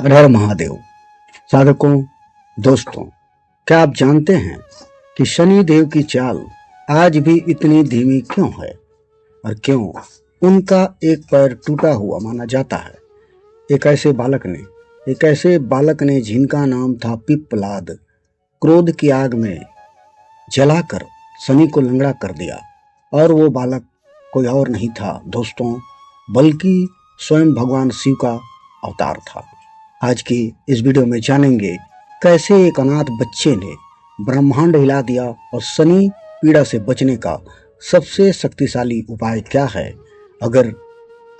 हर हर महादेव। साधकों, दोस्तों, क्या आप जानते हैं कि शनि देव की चाल आज भी इतनी धीमी क्यों है और क्यों उनका एक पैर टूटा हुआ माना जाता है। एक ऐसे बालक ने जिनका नाम था पिप्पलाद, क्रोध की आग में जलाकर शनि को लंगड़ा कर दिया। और वो बालक कोई और नहीं था दोस्तों, बल्कि स्वयं भगवान शिव का अवतार था। आज की इस वीडियो में जानेंगे कैसे एक अनाथ बच्चे ने ब्रह्मांड हिला दिया और शनि पीड़ा से बचने का सबसे शक्तिशाली उपाय क्या है। अगर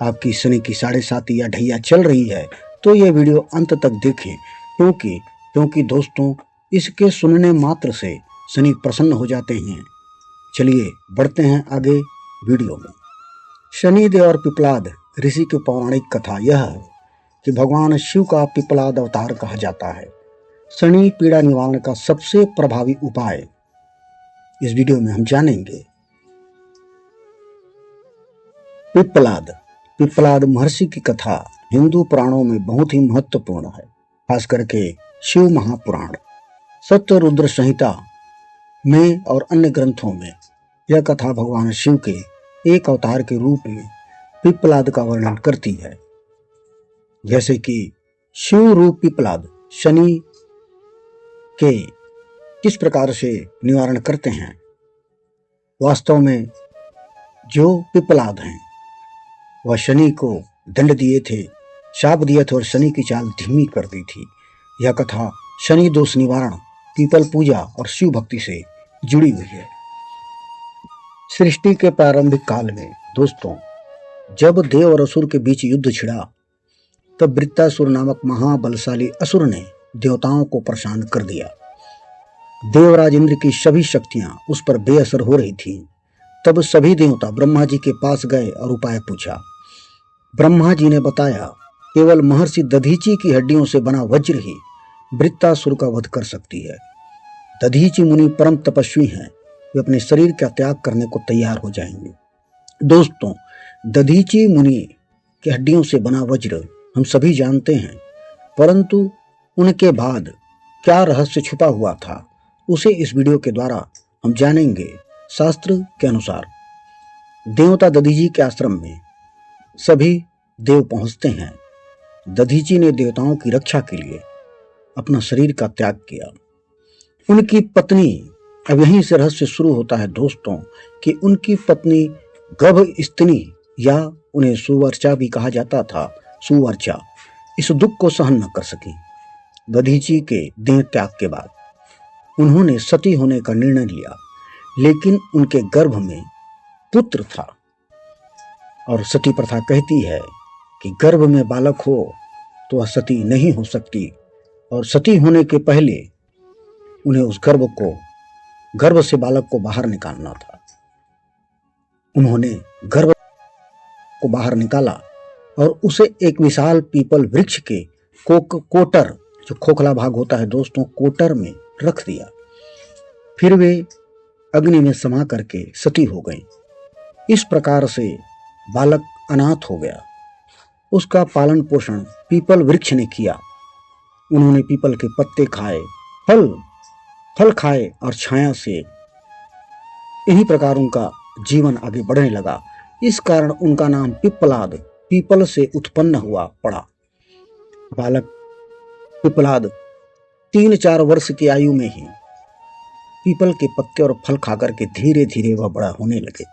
आपकी शनि की 7.5 या ढैया चल रही है तो ये वीडियो अंत तक देखें, क्योंकि दोस्तों इसके सुनने मात्र से शनि प्रसन्न हो जाते हैं। चलिए बढ़ते हैं आगे वीडियो में। शनिदेव और पिप्पलाद ऋषि की पौराणिक कथा यह है कि भगवान शिव का पिप्पलाद अवतार कहा जाता है। शनि पीड़ा निवारण का सबसे प्रभावी उपाय इस वीडियो में हम जानेंगे। पिप्पलाद महर्षि की कथा हिंदू पुराणों में बहुत ही महत्वपूर्ण है, खास करके शिव महापुराण, सत्य रुद्र संहिता में और अन्य ग्रंथों में यह कथा भगवान शिव के एक अवतार के रूप में पिप्पलाद का वर्णन करती है। जैसे कि शिव रूप पिप्पलाद शनि के किस प्रकार से निवारण करते हैं। वास्तव में जो पिप्पलाद हैं वह शनि को दंड दिए थे, शाप दिए थे और शनि की चाल धीमी कर दी थी। यह कथा शनि दोष निवारण, पीपल पूजा और शिव भक्ति से जुड़ी हुई है। सृष्टि के प्रारंभिक काल में दोस्तों, जब देव और असुर के बीच युद्ध छिड़ा तब वृत्तासुर नामक महाबलशाली असुर ने देवताओं को परेशान कर दिया। देवराज इंद्र की सभी शक्तियां उस पर बेअसर हो रही थीं। तब सभी देवता ब्रह्मा जी के पास गए और उपाय पूछा। ब्रह्मा जी ने बताया केवल महर्षि दधीची की हड्डियों से बना वज्र ही वृत्तासुर का वध कर सकती है। दधीची मुनि परम तपस्वी हैं, वे अपने शरीर का त्याग करने को तैयार हो जाएंगे। दोस्तों, दधीची मुनि की हड्डियों से बना वज्र हम सभी जानते हैं, परंतु उनके बाद क्या रहस्य छुपा हुआ था उसे इस वीडियो के द्वारा हम जानेंगे। शास्त्र के अनुसार देवता दधीची के आश्रम में सभी देव पहुंचते हैं। दधीची ने देवताओं की रक्षा के लिए अपना शरीर का त्याग किया। उनकी पत्नी, अब यहीं से रहस्य शुरू होता है दोस्तों, कि उनकी पत्नी गर्भस्थिनी या उन्हें सुवर्चा भी कहा जाता था, सुवर्चा, इस दुख को सहन न कर सकी। दधीची के देह त्याग के बाद उन्होंने सती होने का निर्णय लिया, लेकिन उनके गर्भ में पुत्र था और सती प्रथा कहती है कि गर्भ में बालक हो तो वह सती नहीं हो सकती, और सती होने के पहले उन्हें उस गर्भ से बालक को बाहर निकालना था। उन्होंने गर्भ को बाहर निकाला और उसे एक विशाल पीपल वृक्ष के कोटर, जो खोखला भाग होता है दोस्तों, कोटर में रख दिया। फिर वे अग्नि में समा करके सती हो गई। इस प्रकार से बालक अनाथ हो गया। उसका पालन पोषण पीपल वृक्ष ने किया। उन्होंने पीपल के पत्ते खाए, फल खाए और छाया से इन्हीं प्रकार उनका जीवन आगे बढ़ने लगा। इस कारण उनका नाम पिप्पलाद, पीपल से उत्पन्न हुआ पड़ा। बालक पिप्पलाद 3-4 वर्ष की आयु में ही पीपल के पत्ते और फल खाकर के धीरे धीरे वह बड़ा होने लगे।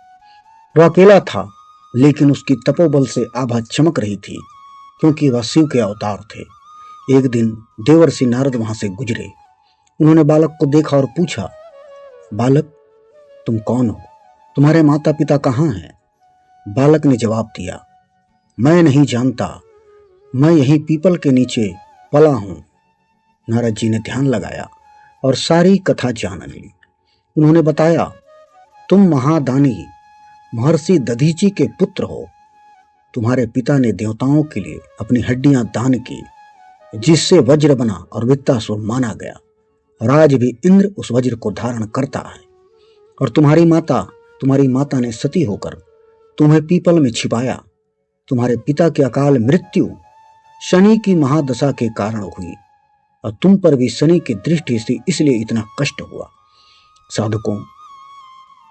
वह अकेला था, लेकिन उसकी तपोबल से आभा चमक रही थी, क्योंकि वह शिव के अवतार थे। एक दिन देवर्षि नारद वहां से गुजरे। उन्होंने बालक को देखा और पूछा, बालक तुम कौन हो? तुम्हारे माता पिता कहाँ हैं? बालक ने जवाब दिया, मैं नहीं जानता, मैं यहीं पीपल के नीचे पला हूं। नारद जी ने ध्यान लगाया और सारी कथा जान ली। उन्होंने बताया, तुम महादानी महर्षि दधीची के पुत्र हो। तुम्हारे पिता ने देवताओं के लिए अपनी हड्डियां दान की, जिससे वज्र बना और वृत्तासुर माना गया, और आज भी इंद्र उस वज्र को धारण करता है। और तुम्हारी माता ने सती होकर तुम्हें पीपल में छिपाया। तुम्हारे पिता की अकाल मृत्यु शनि की महादशा के कारण हुई और तुम पर भी शनि की दृष्टि से इसलिए इतना कष्ट हुआ। साधकों,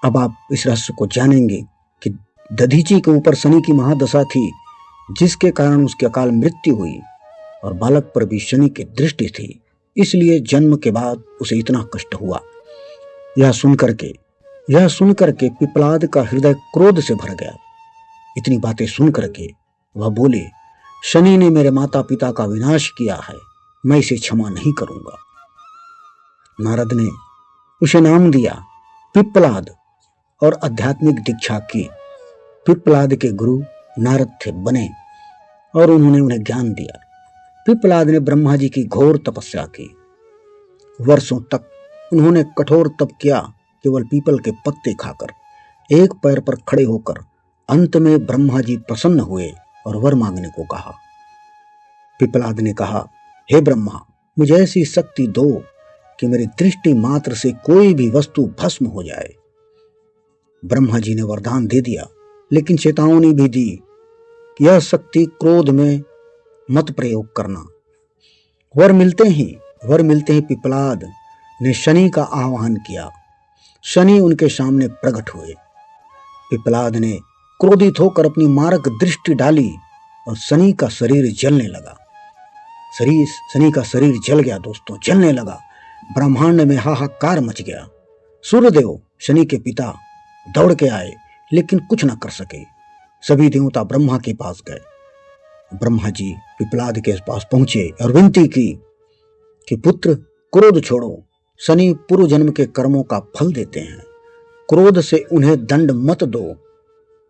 अब आप इस रहस्य को जानेंगे कि दधीची के ऊपर शनि की महादशा थी, जिसके कारण उसकी अकाल मृत्यु हुई, और बालक पर भी शनि की दृष्टि थी, इसलिए जन्म के बाद उसे इतना कष्ट हुआ। यह सुनकर के पिपलाद का हृदय क्रोध से भर गया। इतनी बातें सुनकर के वह बोले, शनि ने मेरे माता पिता का विनाश किया है, मैं इसे क्षमा नहीं करूंगा। नारद ने उसे नाम दिया पिप्पलाद और आध्यात्मिक दीक्षा की। पिप्पलाद के गुरु नारद थे बने और उन्होंने उन्हें ज्ञान दिया। पिप्पलाद ने ब्रह्मा जी की घोर तपस्या की। वर्षों तक उन्होंने कठोर तप किया, केवल पीपल के पत्ते खाकर, एक पैर पर खड़े होकर। अंत में ब्रह्मा जी प्रसन्न हुए और वर मांगने को कहा। पिप्पलाद ने कहा, हे ब्रह्मा, मुझे ऐसी शक्ति दो कि मेरी दृष्टि मात्र से कोई भी वस्तु भस्म हो जाए। ब्रह्मा जी ने वरदान दे दिया, लेकिन चेतावनी भी दी कि यह शक्ति क्रोध में मत प्रयोग करना। वर मिलते ही पिप्पलाद ने शनि का आह्वान किया। शनि उनके सामने प्रकट हुए। पिप्पलाद ने क्रोधित होकर अपनी मारक दृष्टि डाली और शनि का शरीर जलने लगा। शनि का शरीर जल गया दोस्तों, जलने लगा। ब्रह्मांड में हाहाकार मच गया। सूर्यदेव, शनि के पिता, दौड़ के आए, लेकिन कुछ न कर सके। सभी देवता ब्रह्मा के पास गए। ब्रह्मा जी पिप्पलाद के पास पहुंचे और विनती की कि पुत्र, क्रोध छोड़ो। शनि पूर्व जन्म के कर्मों का फल देते हैं, क्रोध से उन्हें दंड मत दो।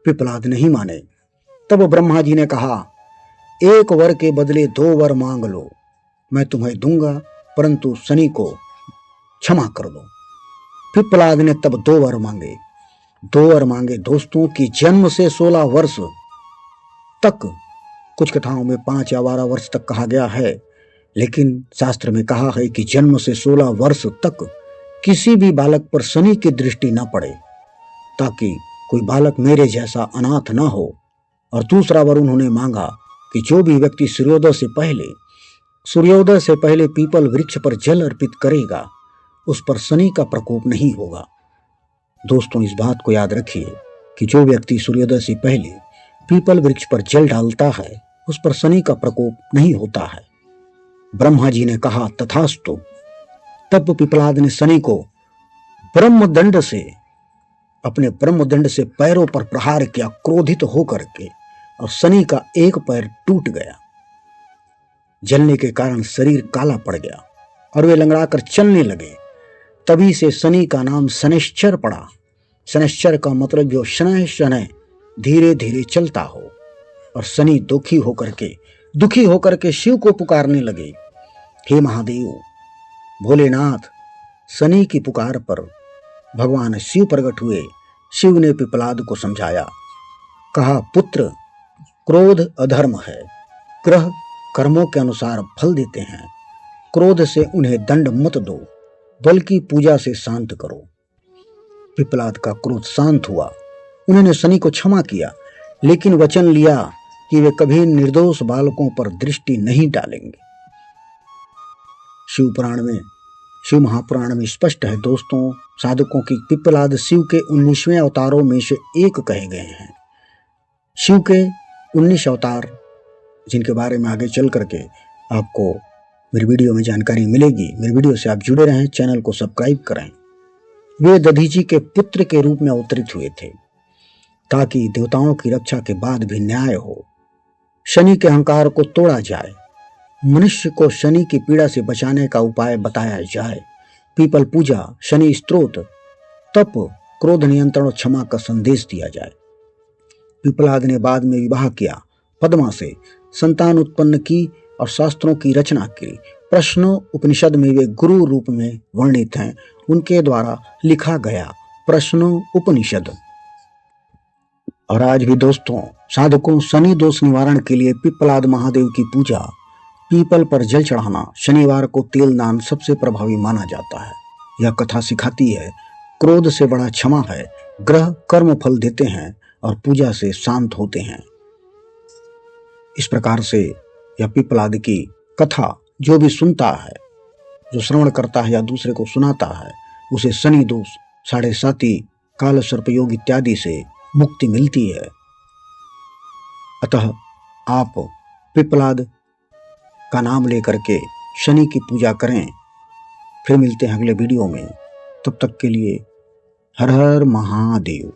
पिप्पलाद नहीं माने। तब ब्रह्मा जी ने कहा, एक वर के बदले 2 वर मांग लो, मैं तुम्हें दूंगा, परंतु शनि को क्षमा कर दो। पिप्पलाद ने तब 2 वर मांगे दोस्तों की जन्म से 16 वर्ष तक, कुछ कथाओं में 5 या 12 वर्ष तक कहा गया है, लेकिन शास्त्र में कहा है कि जन्म से 16 वर्ष तक किसी भी बालक पर शनि की दृष्टि न पड़े, ताकि कोई बालक मेरे जैसा अनाथ न हो। और दूसरा वर उन्होंने मांगा कि जो भी व्यक्ति सूर्योदय से पहले पीपल वृक्ष पर जल अर्पित करेगा, उस पर शनि का प्रकोप नहीं होगा। दोस्तों, इस बात को याद रखिए कि जो व्यक्ति सूर्योदय से पहले पीपल वृक्ष पर जल डालता है, उस पर शनि का प्रकोप नहीं होता है। ब्रह्मा जी ने कहा, तथास्तु। तब पिप्पलाद ने शनि को अपने ब्रह्मदंड से पैरों पर प्रहार किया, क्रोधित होकर के, और शनि का एक पैर टूट गया। जलने के कारण शरीर काला पड़ गया और वे लंगड़ाकर चलने लगे। तभी से शनि का नाम शनैश्चर पड़ा। शनैश्चर का मतलब जो शनैः धीरे धीरे चलता हो। और शनि दुखी होकर के शिव को पुकारने लगे, हे महादेव, भोलेनाथ। शनि की पुकार पर भगवान शिव प्रकट हुए। शिव ने पिप्पलाद को समझाया, कहा, पुत्र, क्रोध अधर्म है, ग्रह कर्मों के अनुसार फल देते हैं। क्रोध से उन्हें दंड मत दो, बल्कि पूजा से शांत करो। पिप्पलाद का क्रोध शांत हुआ। उन्होंने शनि को क्षमा किया, लेकिन वचन लिया कि वे कभी निर्दोष बालकों पर दृष्टि नहीं डालेंगे। शिव महापुराण में स्पष्ट है दोस्तों, साधकों की पिप्पलाद शिव के 19वें अवतारों में से एक कहे गए हैं। शिव के 19 अवतार, जिनके बारे में आगे चल करके आपको मेरी वीडियो में जानकारी मिलेगी। मेरी वीडियो से आप जुड़े रहें, चैनल को सब्सक्राइब करें। वे दधीची के पुत्र के रूप में अवतरित हुए थे, ताकि देवताओं की रक्षा के बाद भी न्याय हो, शनि के अहंकार को तोड़ा जाए, मनुष्य को शनि की पीड़ा से बचाने का उपाय बताया जाए। पीपल पूजा, शनि स्तोत्र, तप, क्रोध नियंत्रण और क्षमा का संदेश दिया जाए। पिप्पलाद ने बाद में विवाह किया, पद्मा से संतान उत्पन्न की और शास्त्रों की रचना की। प्रश्न उपनिषद में वे गुरु रूप में वर्णित हैं। उनके द्वारा लिखा गया प्रश्न उपनिषद। और आज भी दोस्तों, साधकों, शनि दोष निवारण के लिए पिप्पलाद महादेव की पूजा, पीपल पर जल चढ़ाना, शनिवार को तेल दान सबसे प्रभावी माना जाता है। यह कथा सिखाती है, क्रोध से बड़ा क्षमा है, ग्रह कर्म फल देते हैं और पूजा से शांत होते हैं। इस प्रकार से या पिपलाद की कथा जो भी सुनता है, जो श्रवण करता है या दूसरे को सुनाता है, उसे शनि दोष, साढ़े साती, काल सर्पयोग इत्यादि से मुक्ति मिलती है। अतः आप पिपलाद का नाम लेकर के शनि की पूजा करें। फिर मिलते हैं अगले वीडियो में। तब तक के लिए हर हर महादेव।